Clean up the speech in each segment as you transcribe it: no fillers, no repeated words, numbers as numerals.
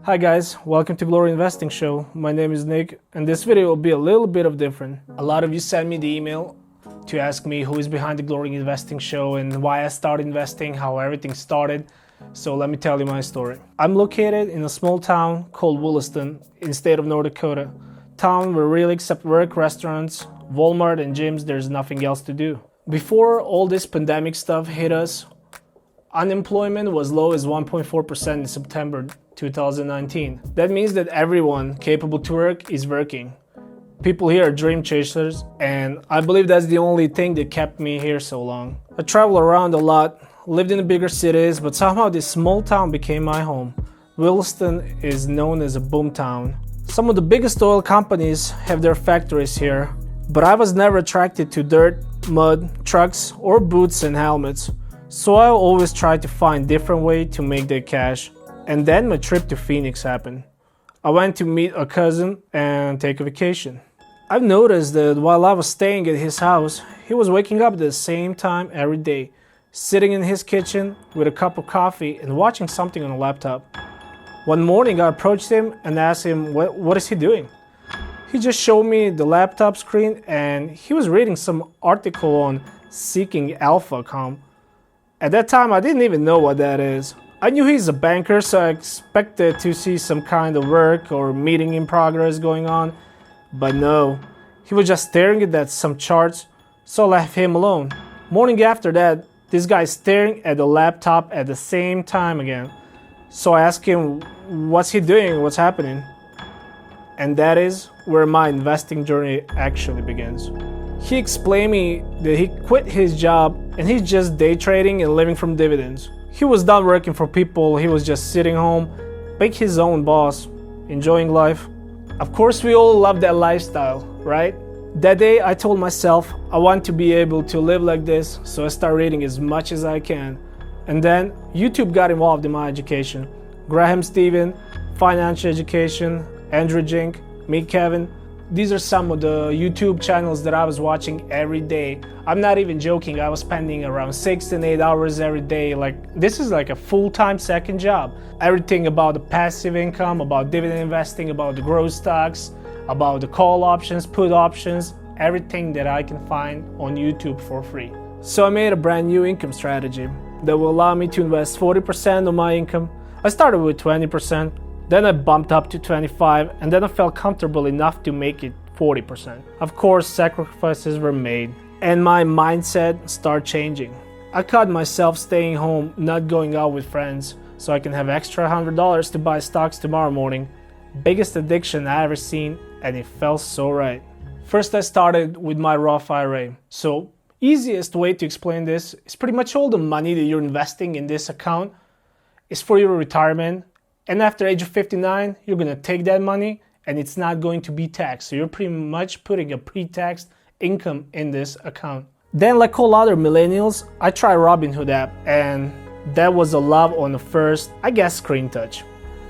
Hi guys, welcome to Glory Investing Show. My name is Nick and this video will be a little bit of different. A lot of you sent me the email to ask me who is behind the Glory Investing Show and why I started investing, how everything started. So let me tell you my story. I'm located in a small town called Williston in the state of North Dakota. Town where really except work, restaurants, Walmart and gyms, there's nothing else to do. Before all this pandemic stuff hit us, unemployment was low as 1.4% in September 2019. That means that everyone capable to work is working. People here are dream chasers, and I believe that's the only thing that kept me here so long. I travel around a lot, lived in the bigger cities, but somehow this small town became my home. Williston is known as a boom town. Some of the biggest oil companies have their factories here, but I was never attracted to dirt, mud, trucks, or boots and helmets. So I always tried to find different way to make that cash. And then my trip to Phoenix happened. I went to meet a cousin and take a vacation. I've noticed that while I was staying at his house, he was waking up at the same time every day, sitting in his kitchen with a cup of coffee and watching something on a laptop. One morning I approached him and asked him what is he doing. He just showed me the laptop screen and he was reading some article on seeking alpha.com. At that time I didn't even know what that is. I knew he's a banker, so I expected to see some kind of work or meeting in progress going on, but no, he was just staring at some charts, so I left him alone. Morning after that, this guy is staring at the laptop at the same time again. So I asked him, what's he doing, what's happening? And that is where my investing journey actually begins. He explained me that he quit his job and he's just day trading and living from dividends. He was done working for people, he was just sitting home, being his own boss, enjoying life. Of course, we all love that lifestyle, right? That day I told myself I want to be able to live like this, so I started reading as much as I can. And then YouTube got involved in my education. Graham Stephen, financial education, Andrew Jink, Meet Kevin. These are some of the YouTube channels that I was watching every day. I'm not even joking, I was spending around 6 and 8 hours every day. This is like a full-time second job. Everything about the passive income, about dividend investing, about the growth stocks, about the call options, put options, everything that I can find on YouTube for free. So I made a brand new income strategy that will allow me to invest 40% of my income. I started with 20%. Then I bumped up to 25 and then I felt comfortable enough to make it 40%. Of course, sacrifices were made and my mindset started changing. I caught myself staying home, not going out with friends, so I can have extra $100 to buy stocks tomorrow morning. Biggest addiction I ever seen, and it felt so right. First I started with my Roth IRA. So easiest way to explain this is pretty much all the money that you're investing in this account is for your retirement. And after age of 59, you're going to take that money and it's not going to be taxed. So you're pretty much putting a pre-taxed income in this account. Then like all other millennials, I tried Robinhood app and that was a love on the first, I guess, screen touch.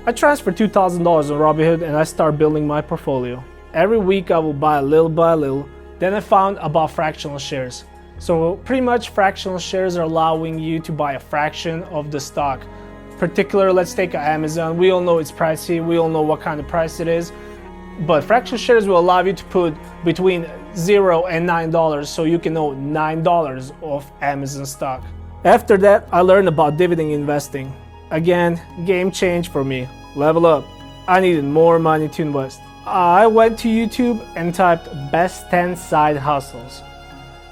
I transferred $2,000 on Robinhood and I started building my portfolio. Every week I will buy a little by a little. Then I found about fractional shares. So pretty much fractional shares are allowing you to buy a fraction of the stock. Particular, let's take Amazon. We all know it's pricey. We all know what kind of price it is. But fractional shares will allow you to put between $0 and $9 so you can own $9 of Amazon stock. After that, I learned about dividend investing. Again, game change for me. Level up. I needed more money to invest. I went to YouTube and typed best 10 side hustles.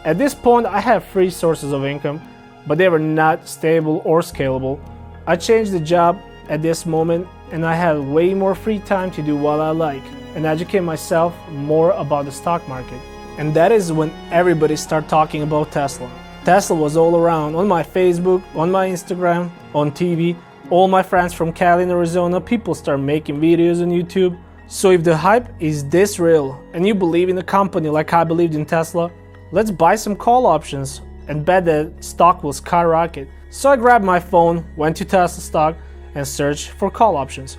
At this point, I have 3 sources of income, but they were not stable or scalable. I changed the job at this moment and I had way more free time to do what I like and educate myself more about the stock market. And that is when everybody started talking about Tesla. Tesla was all around, on my Facebook, on my Instagram, on TV. All my friends from Cali and Arizona, people start making videos on YouTube. So if the hype is this real and you believe in a company like I believed in Tesla, let's buy some call options and bet that stock will skyrocket. So I grabbed my phone, went to Tesla stock and searched for call options.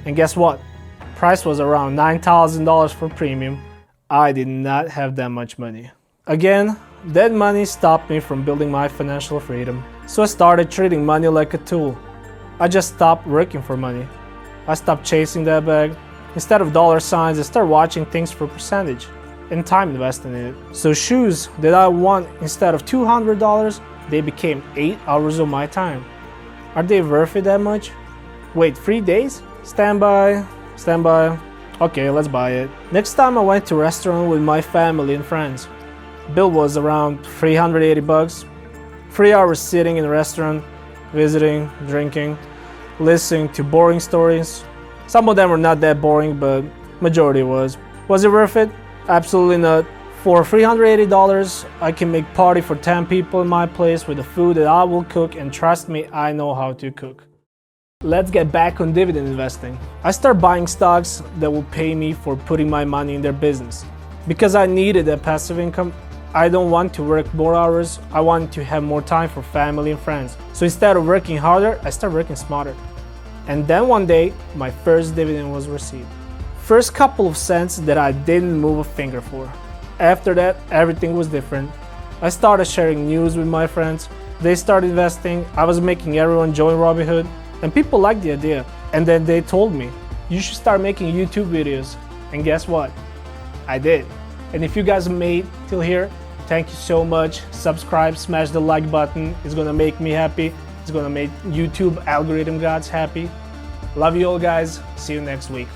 And guess what? Price was around $9,000 for premium. I did not have that much money. Again, that money stopped me from building my financial freedom. So I started treating money like a tool. I just stopped working for money. I stopped chasing that bag. Instead of dollar signs, I started watching things for percentage and time investing in it. So shoes that I want instead of $200, they became 8 hours of my time. Are they worth it that much? Wait, 3 days? Stand by. Okay, let's buy it. Next time I went to a restaurant with my family and friends. Bill was around $380. 3 hours sitting in a restaurant, visiting, drinking, listening to boring stories. Some of them were not that boring, but majority was. Was it worth it? Absolutely not. For $380, I can make party for 10 people in my place with the food that I will cook, and trust me, I know how to cook. Let's get back on dividend investing. I started buying stocks that will pay me for putting my money in their business. Because I needed that passive income, I don't want to work more hours, I want to have more time for family and friends. So instead of working harder, I started working smarter. And then one day, my first dividend was received. First couple of cents that I didn't move a finger for. After that, everything was different. I started sharing news with my friends. They started investing. I was making everyone join Robinhood, and people liked the idea. And then they told me, you should start making YouTube videos. And guess what? I did. And if you guys made till here, thank you so much. Subscribe, smash the like button. It's gonna make me happy. It's gonna make YouTube algorithm gods happy. Love you all, guys. See you next week.